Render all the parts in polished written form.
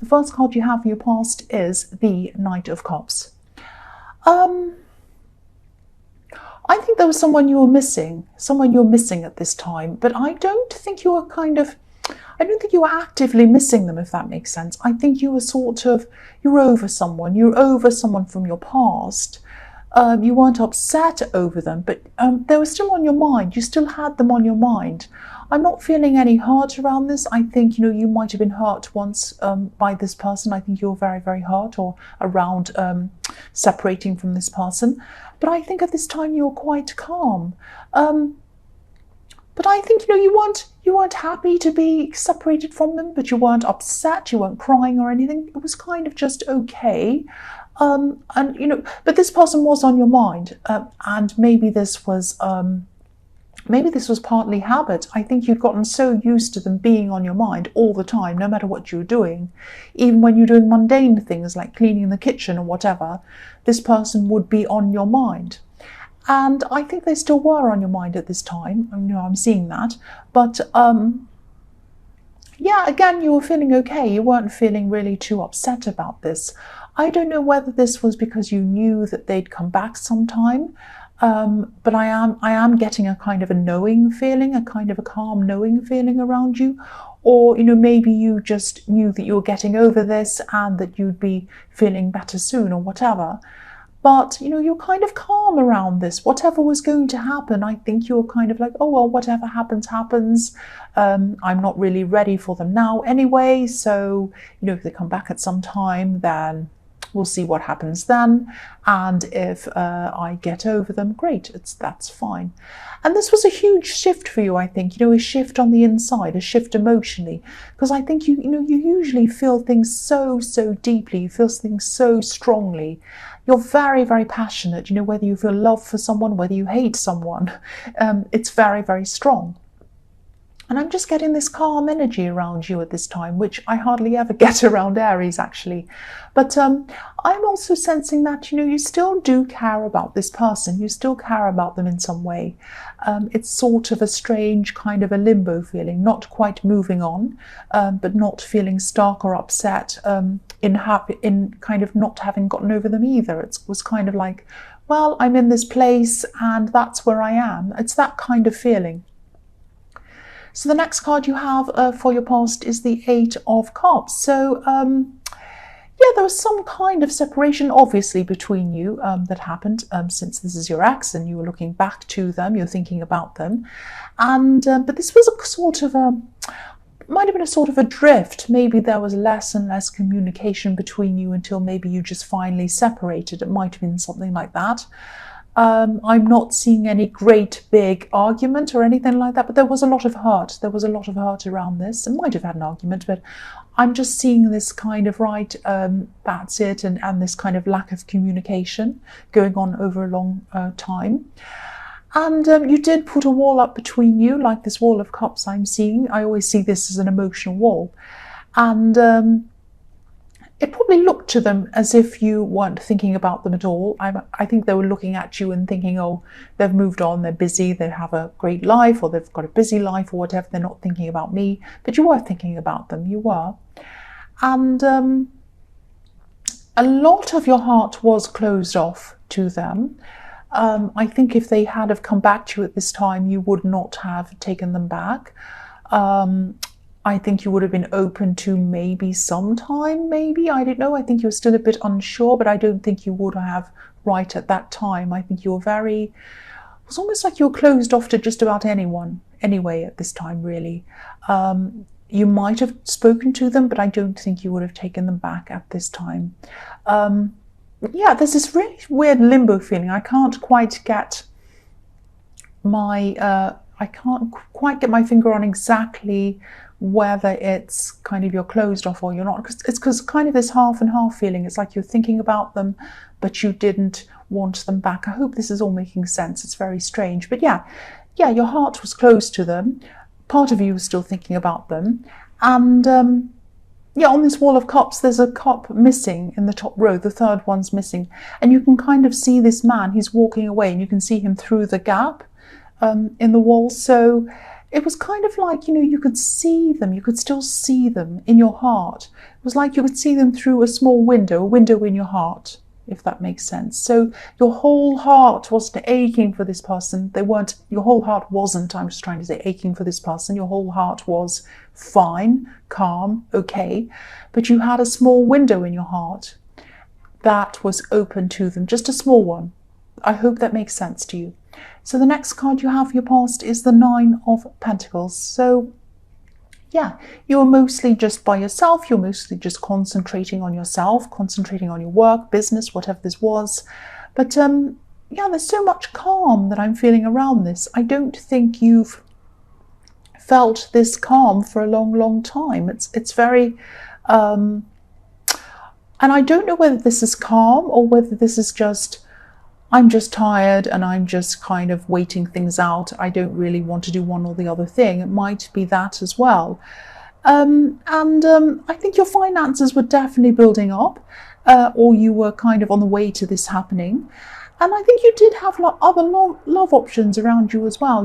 The first card you have for your past is the Knight of Cups. I think there was someone you're missing at this time, but I don't think you were actively missing them, if that makes sense. I think you were you're over someone from your past. You weren't upset over them, but they were still on your mind. You still had them on your mind. I'm not feeling any hurt around this. I think, you might have been hurt once by this person. I think you're very, very hurt or around separating from this person. But I think at this time you're quite calm. But I think, you weren't happy to be separated from them, but you weren't upset, you weren't crying or anything. It was kind of just okay. But this person was on your mind, and maybe this was partly habit. I think you'd gotten so used to them being on your mind all the time, no matter what you were doing. Even when you're doing mundane things like cleaning the kitchen or whatever, this person would be on your mind. And I think they still were on your mind at this time. I'm seeing that. But again, you were feeling okay. You weren't feeling really too upset about this. I don't know whether this was because you knew that they'd come back sometime, but I am getting a kind of a knowing feeling, a kind of a calm knowing feeling around you. Or, maybe you just knew that you were getting over this and that you'd be feeling better soon or whatever. But, you're kind of calm around this. Whatever was going to happen, I think you're kind of like, oh, well, whatever happens, happens. I'm not really ready for them now anyway. So, if they come back at some time, then we'll see what happens then. And if I get over them, great, that's fine. And this was a huge shift for you, I think, a shift on the inside, a shift emotionally. Because I think you usually feel things so deeply, you feel things so strongly. You're very, very passionate, whether you feel love for someone, whether you hate someone, it's very, very strong. And I'm just getting this calm energy around you at this time, which I hardly ever get around Aries, actually. But I'm also sensing that, you still do care about this person. You still care about them in some way. It's sort of a strange kind of a limbo feeling, not quite moving on, but not feeling stuck or upset in kind of not having gotten over them either. It was kind of like, well, I'm in this place and that's where I am. It's that kind of feeling. So the next card you have for your past is the Eight of Cups. So, there was some kind of separation, obviously, between you that happened since this is your ex and you were looking back to them, you're thinking about them. And but this was a sort of might have been a sort of a drift. Maybe there was less and less communication between you until maybe you just finally separated. It might have been something like that. I'm not seeing any great big argument or anything like that, but there was a lot of hurt. There was a lot of hurt around this. I might have had an argument, but I'm just seeing this kind of that's it, and this kind of lack of communication going on over a long time. And you did put a wall up between you, like this wall of cups I'm seeing. I always see this as an emotional wall. And it probably looked to them as if you weren't thinking about them at all. I think they were looking at you and thinking, oh, they've moved on, they're busy, they have a great life, or they've got a busy life or whatever, they're not thinking about me. But you were thinking about them, you were. And a lot of your heart was closed off to them. I think if they had have come back to you at this time, you would not have taken them back. I think you would have been open to maybe sometime, I don't know. I think you're still a bit unsure, but I don't think you would have right at that time. I think you're it was almost like you're closed off to just about anyone anyway at this time, really. You might have spoken to them, but I don't think you would have taken them back at this time. There's this really weird limbo feeling. I can't quite get my finger on exactly whether it's kind of you're closed off or you're not. It's because kind of this half and half feeling. It's like you're thinking about them, but you didn't want them back. I hope this is all making sense. It's very strange. But yeah, your heart was closed to them. Part of you was still thinking about them. And on this wall of cups, there's a cup missing in the top row. The third one's missing. And you can kind of see this man. He's walking away and you can see him through the gap in the wall. So it was kind of like, you could see them, you could still see them in your heart. It was like you could see them through a small window, a window in your heart, if that makes sense. So your whole heart wasn't aching for this person. Your whole heart wasn't, I'm just trying to say, aching for this person. Your whole heart was fine, calm, okay. But you had a small window in your heart that was open to them, just a small one. I hope that makes sense to you. So the next card you have for your past is the Nine of Pentacles. So yeah, you're mostly just by yourself. You're mostly just concentrating on yourself, concentrating on your work, business, whatever this was. But yeah, there's so much calm that I'm feeling around this. I don't think you've felt this calm for a long, long time. It's very, and I don't know whether this is calm or whether this is just, I'm just tired and I'm just kind of waiting things out. I don't really want to do one or the other thing. It might be that as well. I think your finances were definitely building up, or you were kind of on the way to this happening. And I think you did have other love options around you as well.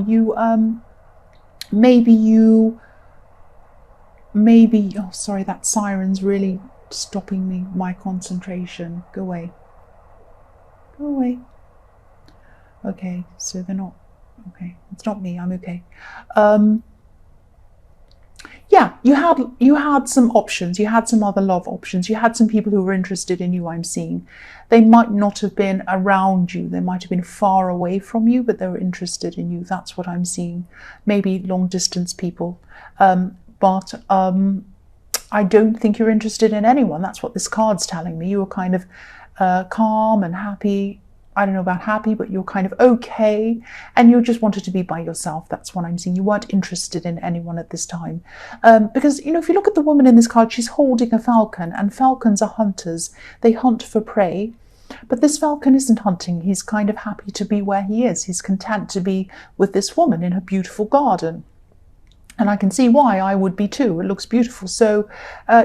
Maybe, oh, sorry, that siren's really stopping my concentration. Go away. Go away. Okay, so they're not, okay, it's not me, I'm okay. Yeah, you had some options, you had some other love options, you had some people who were interested in you, I'm seeing. They might not have been around you, they might have been far away from you, but they were interested in you, that's what I'm seeing. Maybe long distance people, but I don't think you're interested in anyone. That's what this card's telling me. You were kind of calm and happy. I don't know about happy, but you're kind of okay, and you just wanted to be by yourself. That's what I'm seeing. You weren't interested in anyone at this time. Because, if you look at the woman in this card, she's holding a falcon, and falcons are hunters. They hunt for prey. But this falcon isn't hunting. He's kind of happy to be where he is. He's content to be with this woman in her beautiful garden. And I can see why I would be too. It looks beautiful. So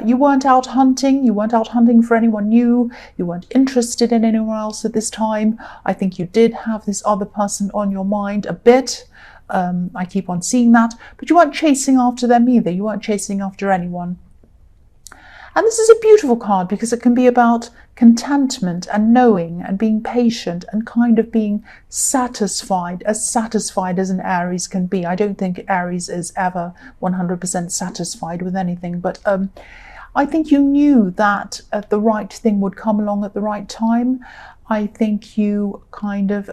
you weren't out hunting. You weren't out hunting for anyone new. You weren't interested in anyone else at this time. I think you did have this other person on your mind a bit. I keep on seeing that. But you weren't chasing after them either. You weren't chasing after anyone. And this is a beautiful card because it can be about contentment and knowing and being patient and kind of being satisfied as an Aries can be. I don't think Aries is ever 100% satisfied with anything, but I think you knew that the right thing would come along at the right time. I think you kind of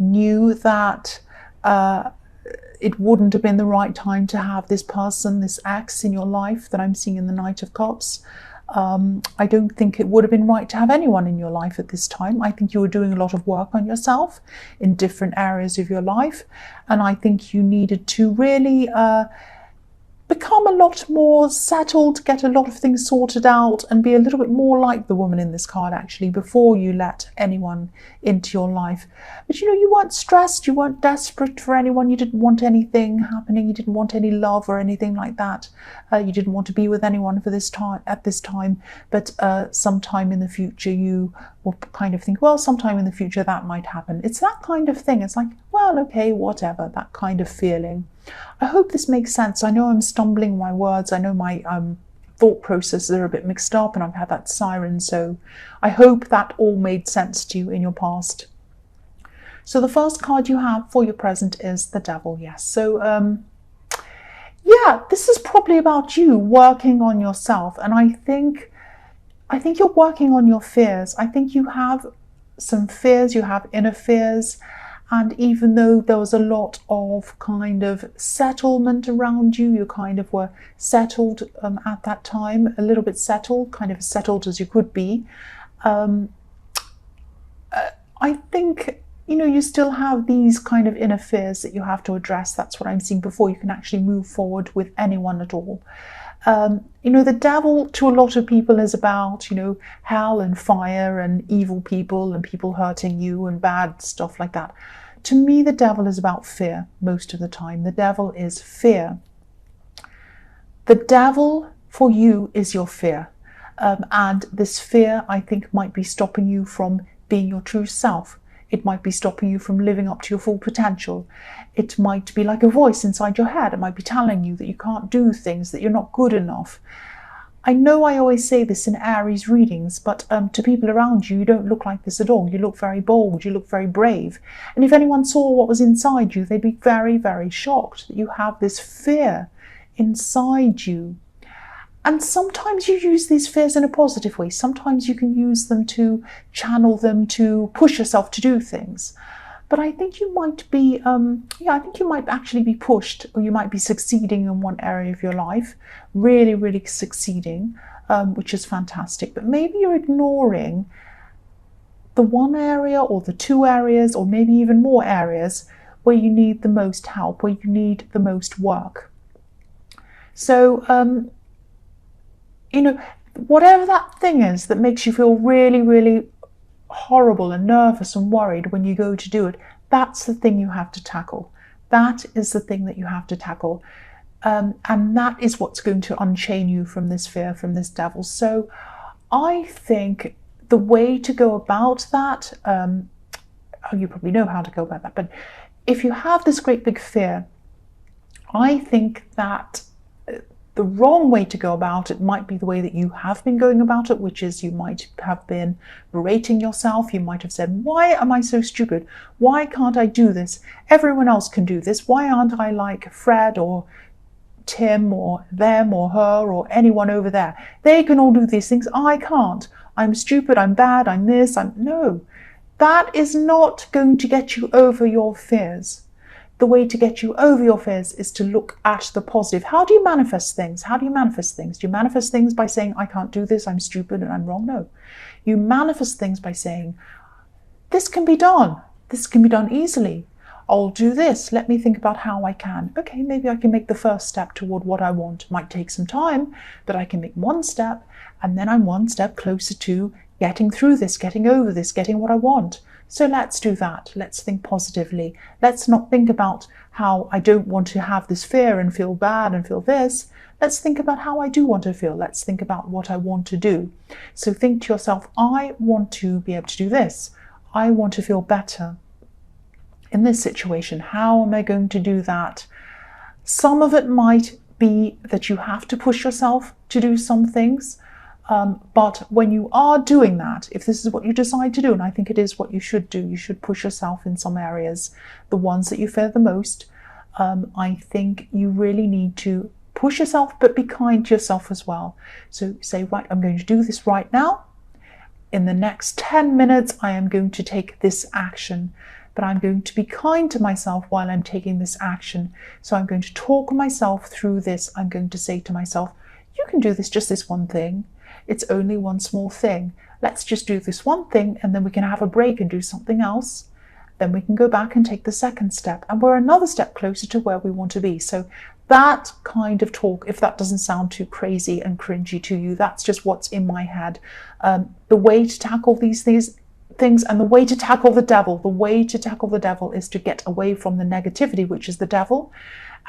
knew that it wouldn't have been the right time to have this person, this ex in your life that I'm seeing in the Knight of Cups. I don't think it would have been right to have anyone in your life at this time. I think you were doing a lot of work on yourself in different areas of your life. And I think you needed to really become a lot more settled, get a lot of things sorted out, and be a little bit more like the woman in this card, actually, before you let anyone into your life. But you weren't stressed, you weren't desperate for anyone, you didn't want anything happening, you didn't want any love or anything like that. You didn't want to be with anyone for this time at this time, but sometime in the future you will kind of think, well, sometime in the future that might happen. It's that kind of thing. It's like, well, okay, whatever, that kind of feeling. I hope this makes sense. I know I'm stumbling my words. I know my thought processes are a bit mixed up, and I've had that siren, so I hope that all made sense to you in your past. So the first card you have for your present is the Devil. Yes. So yeah, this is probably about you working on yourself, and I think you're working on your fears. I think you have some fears, you have inner fears. And even though there was a lot of kind of settlement around you, you kind of were settled at that time, a little bit settled, kind of as settled as you could be. I think, you still have these kind of inner fears that you have to address. That's what I'm seeing before you can actually move forward with anyone at all. The devil to a lot of people is about, hell and fire and evil people and people hurting you and bad stuff like that. To me, the devil is about fear most of the time. The devil is fear. The devil for you is your fear. And this fear, I think, might be stopping you from being your true self. It might be stopping you from living up to your full potential. It might be like a voice inside your head. It might be telling you that you can't do things, that you're not good enough. I know I always say this in Aries readings, but to people around you, you don't look like this at all. You look very bold, you look very brave. And if anyone saw what was inside you, they'd be very, very shocked that you have this fear inside you. And sometimes you use these fears in a positive way. Sometimes you can use them to channel them, to push yourself to do things. But I think you might be, I think you might actually be pushed, or you might be succeeding in one area of your life, really, really succeeding, which is fantastic. But maybe you're ignoring the one area or the two areas, or maybe even more areas where you need the most help, where you need the most work. So, whatever that thing is that makes you feel really, really horrible and nervous and worried when you go to do it, that's the thing you have to tackle. That is the thing that you have to tackle. And that is what's going to unchain you from this fear, from this devil. So I think the way to go about that, you probably know how to go about that, but if you have this great big fear, I think that the wrong way to go about it might be the way that you have been going about it, which is you might have been berating yourself. You might have said, why am I so stupid? Why can't I do this? Everyone else can do this. Why aren't I like Fred or Tim or them or her or anyone over there? They can all do these things. I can't. I'm stupid. I'm bad. I'm this. No. That is not going to get you over your fears. The way to get you over your fears is to look at the positive. How do you manifest things? How do you manifest things? Do you manifest things by saying, I can't do this, I'm stupid and I'm wrong? No. You manifest things by saying, this can be done. This can be done easily. I'll do this. Let me think about how I can. Okay, maybe I can make the first step toward what I want. It might take some time, but I can make one step, and then I'm one step closer to getting through this, getting over this, getting what I want. So let's do that. Let's think positively. Let's not think about how I don't want to have this fear and feel bad and feel this. Let's think about how I do want to feel. Let's think about what I want to do. So think to yourself, I want to be able to do this. I want to feel better in this situation. How am I going to do that? Some of it might be that you have to push yourself to do some things. But when you are doing that, if this is what you decide to do, and I think it is what you should do, you should push yourself in some areas, the ones that you fear the most. I think you really need to push yourself, but be kind to yourself as well. So say, right, I'm going to do this right now. In the next 10 minutes, I am going to take this action, but I'm going to be kind to myself while I'm taking this action. So I'm going to talk myself through this. I'm going to say to myself, you can do this, just this one thing. It's only one small thing. Let's just do this one thing, and then we can have a break and do something else. Then we can go back and take the second step, and we're another step closer to where we want to be. So that kind of talk, if that doesn't sound too crazy and cringy to you, that's just what's in my head. The way to tackle these things and the way to tackle the devil is to get away from the negativity, which is the devil,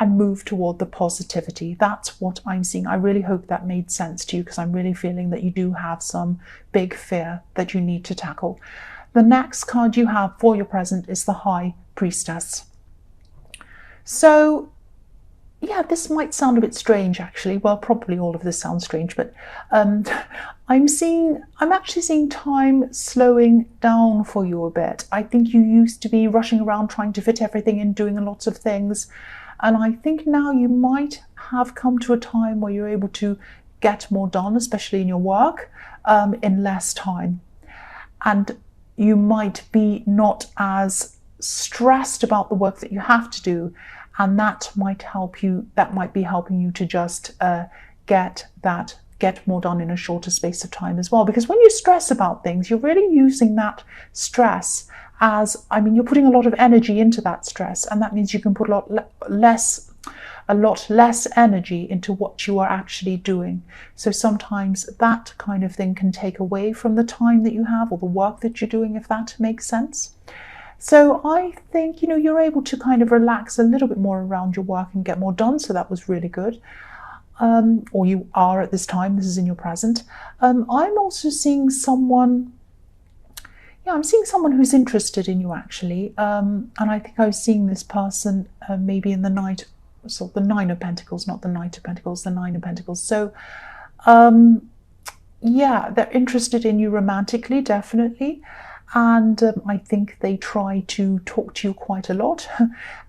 and move toward the positivity. That's what I'm seeing. I really hope that made sense to you, because I'm really feeling that you do have some big fear that you need to tackle. The next card you have for your present is the High Priestess. So, yeah, this might sound a bit strange, actually. Well, probably all of this sounds strange, but I'm actually seeing time slowing down for you a bit. I think you used to be rushing around trying to fit everything in, doing lots of things. And I think now you might have come to a time where you're able to get more done, especially in your work, in less time. And you might be not as stressed about the work that you have to do. And that might help you, that might be helping you to just get more done in a shorter space of time as well. Because when you stress about things, you're really using that stress as, you're putting a lot of energy into that stress, and that means you can put a lot less energy into what you are actually doing. So sometimes that kind of thing can take away from the time that you have or the work that you're doing, if that makes sense. So I think, you're able to kind of relax a little bit more around your work and get more done. So that was really good. Or you are at this time, this is in your present. I'm also seeing someone, Yeah, I'm seeing someone who's interested in you actually, and I think I was seeing this person maybe in the night, so the Nine of Pentacles, not the Knight of Pentacles, the Nine of Pentacles. So, yeah, they're interested in you romantically, definitely. And I think they try to talk to you quite a lot.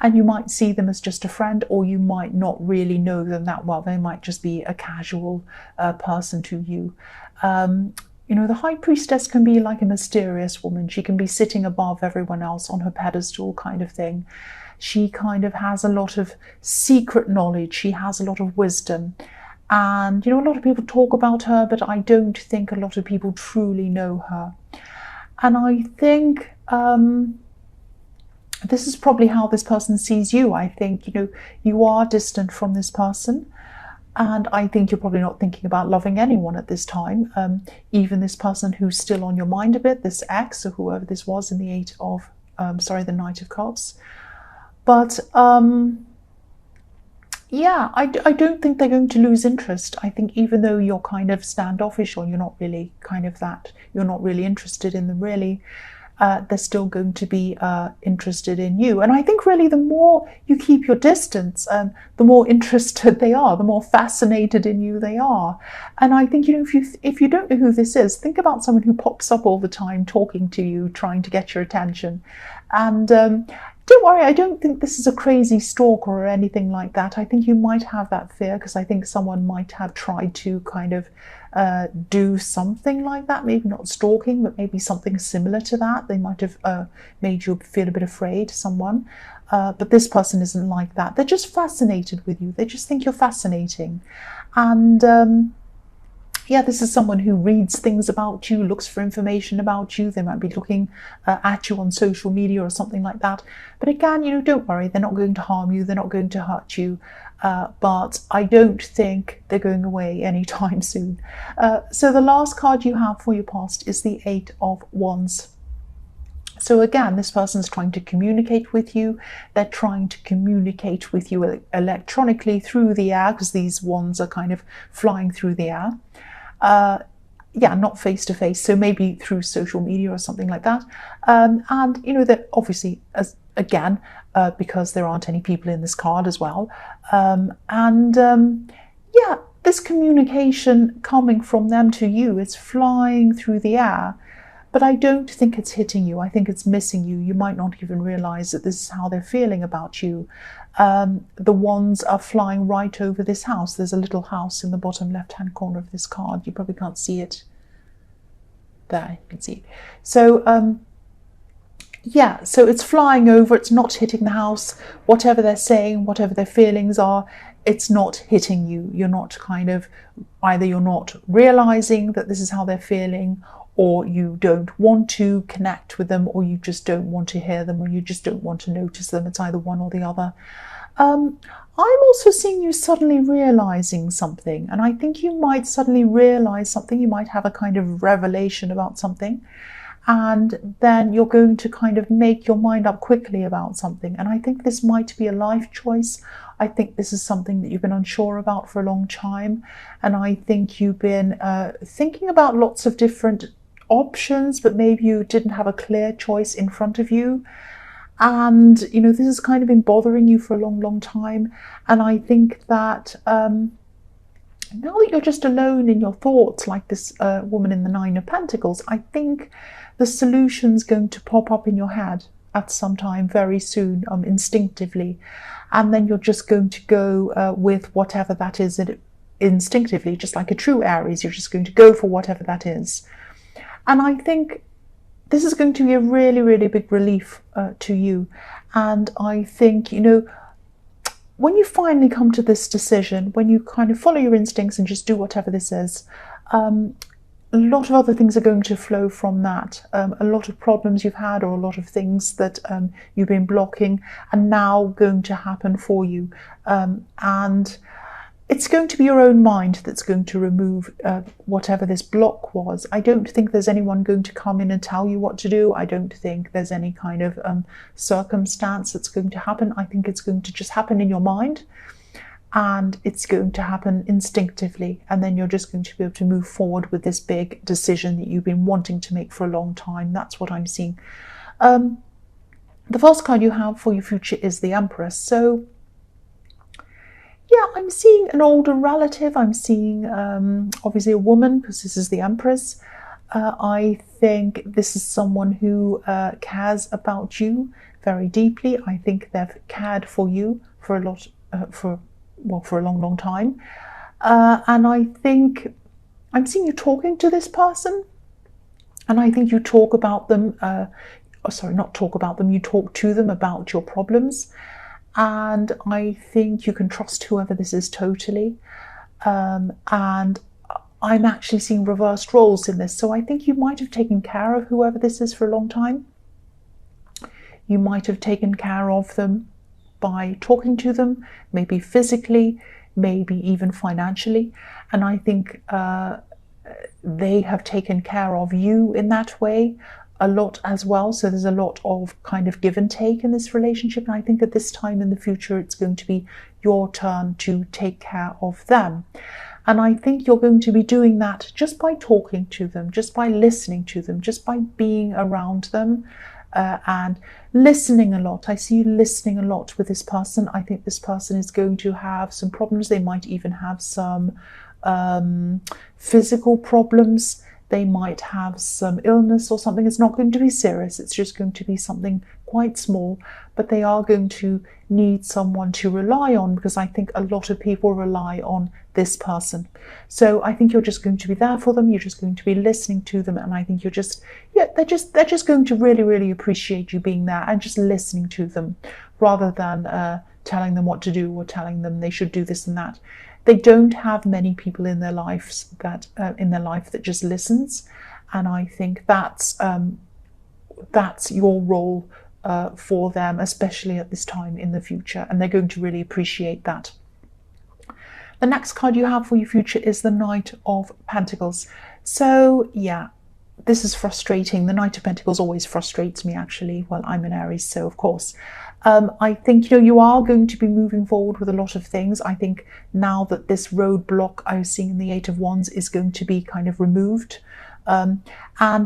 And you might see them as just a friend, or you might not really know them that well. They might just be a casual person to you. You know, the High Priestess can be like a mysterious woman. She can be sitting above everyone else on her pedestal kind of thing. She kind of has a lot of secret knowledge. She has a lot of wisdom. And, you know, a lot of people talk about her, but I don't think a lot of people truly know her. And I think this is probably how this person sees you. I think, you know, you are distant from this person. And I think you're probably not thinking about loving anyone at this time. Even this person who's still on your mind a bit, this ex or whoever this was in the the Knight of Cups. But yeah, I don't think they're going to lose interest. I think even though you're kind of standoffish, or you're not really you're not really interested in them really, they're still going to be interested in you. And I think really the more you keep your distance, the more interested they are, the more fascinated in you they are. And I think, you know, if you don't know who this is, think about someone who pops up all the time talking to you, trying to get your attention. And don't worry, I don't think this is a crazy stalker or anything like that. I think you might have that fear because I think someone might have tried to kind of do something like that, maybe not stalking, but maybe something similar to that. They might have made you feel a bit afraid, someone. But this person isn't like that. They're just fascinated with you. They just think you're fascinating. And yeah, this is someone who reads things about you, looks for information about you. They might be looking at you on social media or something like that. But again, you know, don't worry. They're not going to harm you. They're not going to hurt you. But I don't think they're going away anytime soon. So the last card you have for your past is the Eight of Wands. So again, this person's trying to communicate with you. They're trying to communicate with you electronically through the air, because these wands are kind of flying through the air. Yeah, not face to face, so maybe through social media or something like that. And you know that obviously, because there aren't any people in this card as well. Yeah, this communication coming from them to you is flying through the air. But I don't think it's hitting you. I think it's missing you. You might not even realize that this is how they're feeling about you. The wands are flying right over this house. There's a little house in the bottom left-hand corner of this card. You probably can't see it. There, you can see it. So, yeah, so it's flying over. It's not hitting the house. Whatever they're saying, whatever their feelings are, it's not hitting you. You're not either you're not realizing that this is how they're feeling, or you don't want to connect with them, or you just don't want to hear them, or you just don't want to notice them. It's either one or the other. I'm also seeing you suddenly realizing something, and I think you might suddenly realize something. You might have a kind of revelation about something, and then you're going to kind of make your mind up quickly about something. And I think this might be a life choice. I think this is something that you've been unsure about for a long time, and I think you've been thinking about lots of different options, but maybe you didn't have a clear choice in front of you. And you know, this has kind of been bothering you for a long time. And I think that now that you're just alone in your thoughts, like this woman in the Nine of Pentacles, I think the solution's going to pop up in your head at some time very soon, instinctively. And then you're just going to go with whatever that is instinctively, just like a true Aries. You're just going to go for whatever that is. And I think this is going to be a really, really big relief to you. And I think, you know, when you finally come to this decision, when you kind of follow your instincts and just do whatever this is, a lot of other things are going to flow from that. A lot of problems you've had, or a lot of things that you've been blocking, are now going to happen for you. And it's going to be your own mind that's going to remove whatever this block was. I don't think there's anyone going to come in and tell you what to do. I don't think there's any kind of circumstance that's going to happen. I think it's going to just happen in your mind. and it's going to happen instinctively, and then you're just going to be able to move forward with this big decision that you've been wanting to make for a long time. That's what I'm seeing. The first card you have for your future is the Empress. So yeah, I'm seeing an older relative. I'm seeing obviously a woman, because this is the Empress. I think this is someone who cares about you very deeply. I think they've cared for you for a lot, for a long, long time. And I think I'm seeing you talking to this person, and I think you talk about them, not talk about them, you talk to them about your problems. And I think you can trust whoever this is totally. And I'm actually seeing reversed roles in this. So I think you might have taken care of whoever this is for a long time. You might have taken care of them by talking to them, maybe physically, maybe even financially. And I think they have taken care of you in that way a lot as well. So there's a lot of kind of give and take in this relationship. And I think at this time in the future, it's going to be your turn to take care of them. And I think you're going to be doing that just by talking to them, just by listening to them, just by being around them, and listening a lot. I see you listening a lot with this person. I think this person is going to have some problems. They might even have some physical problems. They might have some illness or something. It's not going to be serious. It's just going to be something quite small, but they are going to need someone to rely on, because I think a lot of people rely on this person. So I think you're just going to be there for them. You're just going to be listening to them. And I think you're just, they're just going to really, really appreciate you being there and just listening to them, rather than telling them what to do or telling them they should do this and that. They don't have many people in their lives that that just listens, and I think that's your role for them, especially at this time in the future, and they're going to really appreciate that. The next card you have for your future is the Knight of Pentacles. So yeah, this is frustrating. The Knight of Pentacles always frustrates me, actually. Well, I'm an Aries, so of course. I think, you are going to be moving forward with a lot of things. I think now that this roadblock I was seeing in the Eight of Wands is going to be kind of removed. And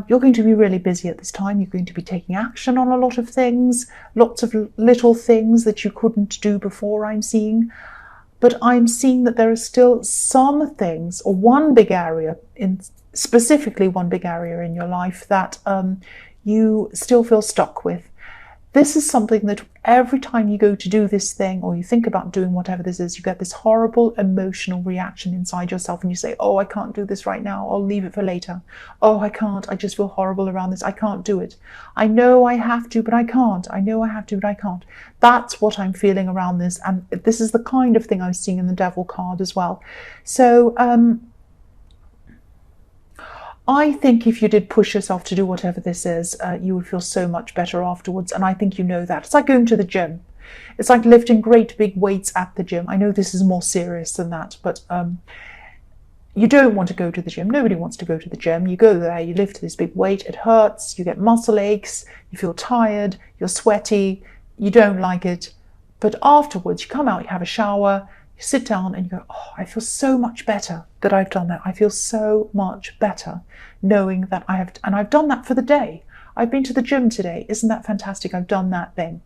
you're going to be really busy at this time. You're going to be taking action on a lot of things, lots of little things that you couldn't do before, I'm seeing. But I'm seeing that there are still some things, or one big area, specifically one big area in your life that you still feel stuck with. This is something that every time you go to do this thing, or you think about doing whatever this is, you get this horrible emotional reaction inside yourself, and you say, oh, I can't do this right now. I'll leave it for later. Oh, I can't. I just feel horrible around this. I can't do it. I know I have to, but I can't. I know I have to, but I can't. That's what I'm feeling around this. And this is the kind of thing I was seeing in the Devil card as well. So, I think if you did push yourself to do whatever this is, you would feel so much better afterwards. And I think you know that. It's like going to the gym. It's like lifting great big weights at the gym. I know this is more serious than that, but you don't want to go to the gym. Nobody wants to go to the gym. You go there, you lift this big weight, it hurts, you get muscle aches, you feel tired, you're sweaty, you don't like it. But afterwards, you come out, you have a shower, you sit down and you go, oh, I feel so much better that I've done that. I feel so much better knowing that I've done that for the day. I've been to the gym today. Isn't that fantastic? I've done that thing.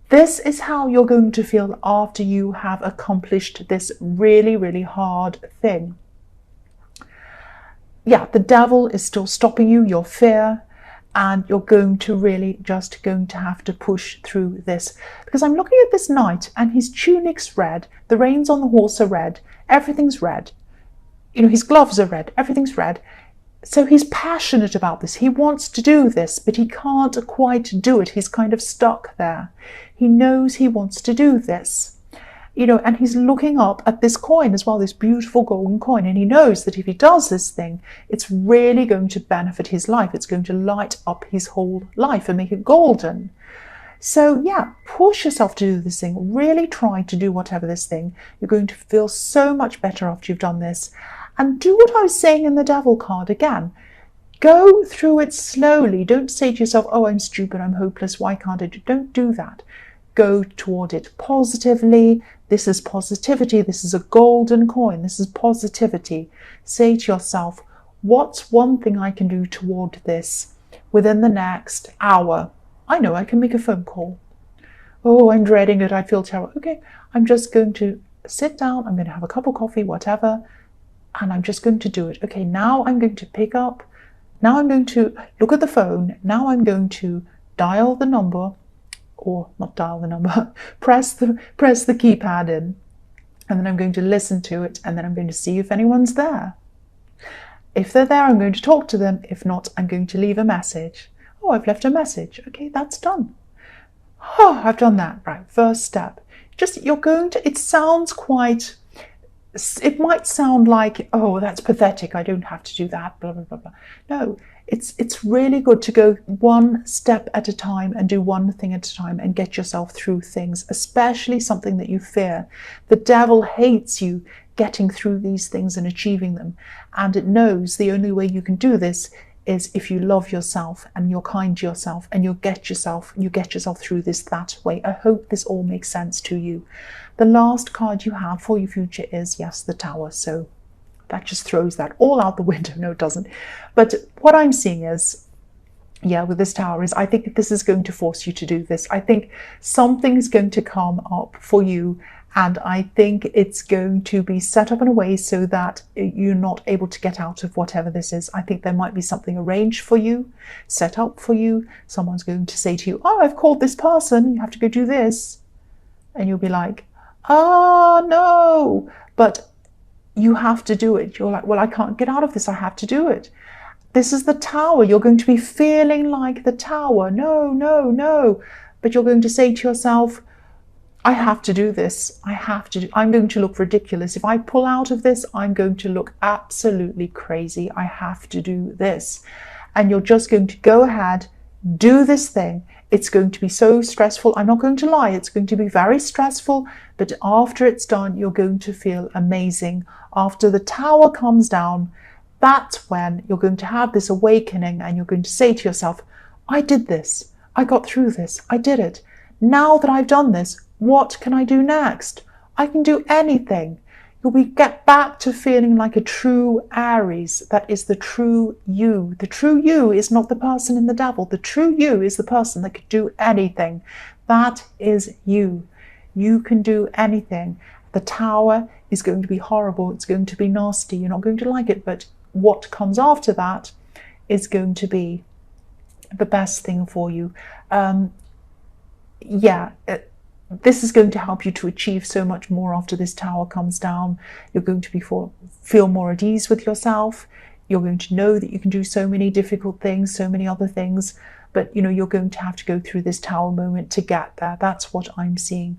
This is how you're going to feel after you have accomplished this really, really hard thing. Yeah, the devil is still stopping you, your fear, and you're going to really just going to have to push through this. Because I'm looking at this knight and his tunic's red, the reins on the horse are red, everything's red. His gloves are red, everything's red. So he's passionate about this. He wants to do this, but he can't quite do it. He's kind of stuck there. He knows he wants to do this. And he's looking up at this coin as well, this beautiful golden coin. And he knows that if he does this thing, it's really going to benefit his life. It's going to light up his whole life and make it golden. So yeah, push yourself to do this thing. Really try to do whatever this thing. You're going to feel so much better after you've done this. And do what I was saying in the Devil card again. Go through it slowly. Don't say to yourself, oh, I'm stupid, I'm hopeless, why can't I do? Don't do that. Go toward it positively. This is positivity. This is a golden coin. This is positivity. Say to yourself, what's one thing I can do toward this within the next hour? I know I can make a phone call. Oh, I'm dreading it. I feel terrible. Okay, I'm just going to sit down. I'm going to have a cup of coffee, whatever, and I'm just going to do it. Okay, now I'm going to pick up. Now I'm going to look at the phone. Now I'm going to dial the number, or not dial the number, press the keypad in, and then I'm going to listen to it, and then I'm going to see if anyone's there. If they're there, I'm going to talk to them. If not, I'm going to leave a message. Oh, I've left a message. Okay, that's done. Oh, I've done that. Right, first step. Just, you're going to, it sounds quite, it might sound like, oh, that's pathetic. I don't have to do that, blah, blah, blah, blah. No, it's really good to go one step at a time and do one thing at a time and get yourself through things, especially something that you fear. The devil hates you getting through these things and achieving them. And it knows the only way you can do this is if you love yourself and you're kind to yourself and you get yourself through this that way. I hope this all makes sense to you. The last card you have for your future is, yes, the Tower. So that just throws that all out the window. No, it doesn't. But what I'm seeing is, yeah, with this Tower is, I think this is going to force you to do this. I think something's going to come up for you, and I think it's going to be set up in a way so that you're not able to get out of whatever this is. I think there might be something arranged for you, set up for you. Someone's going to say to you, oh, I've called this person, you have to go do this. And you'll be like, oh, no. But you have to do it. You're like, well, I can't get out of this. I have to do it. This is the Tower. You're going to be feeling like the Tower. No, no, no. But you're going to say to yourself, I have to do this. I have to. I'm going to look ridiculous. If I pull out of this, I'm going to look absolutely crazy. I have to do this. And you're just going to go ahead, do this thing. It's going to be so stressful. I'm not going to lie. It's going to be very stressful. But after it's done, you're going to feel amazing. After the Tower comes down, that's when you're going to have this awakening and you're going to say to yourself, I did this. I got through this. I did it. Now that I've done this, what can I do next? I can do anything. You'll get back to feeling like a true Aries. That is the true you. The true you is not the person in the devil. The true you is the person that could do anything. That is you. You can do anything. The Tower is going to be horrible. It's going to be nasty. You're not going to like it. But what comes after that is going to be the best thing for you. This is going to help you to achieve so much more after this Tower comes down. You're going to feel more at ease with yourself. You're going to know that you can do so many difficult things, so many other things, but you're going to have to go through this Tower moment to get there. That's what I'm seeing.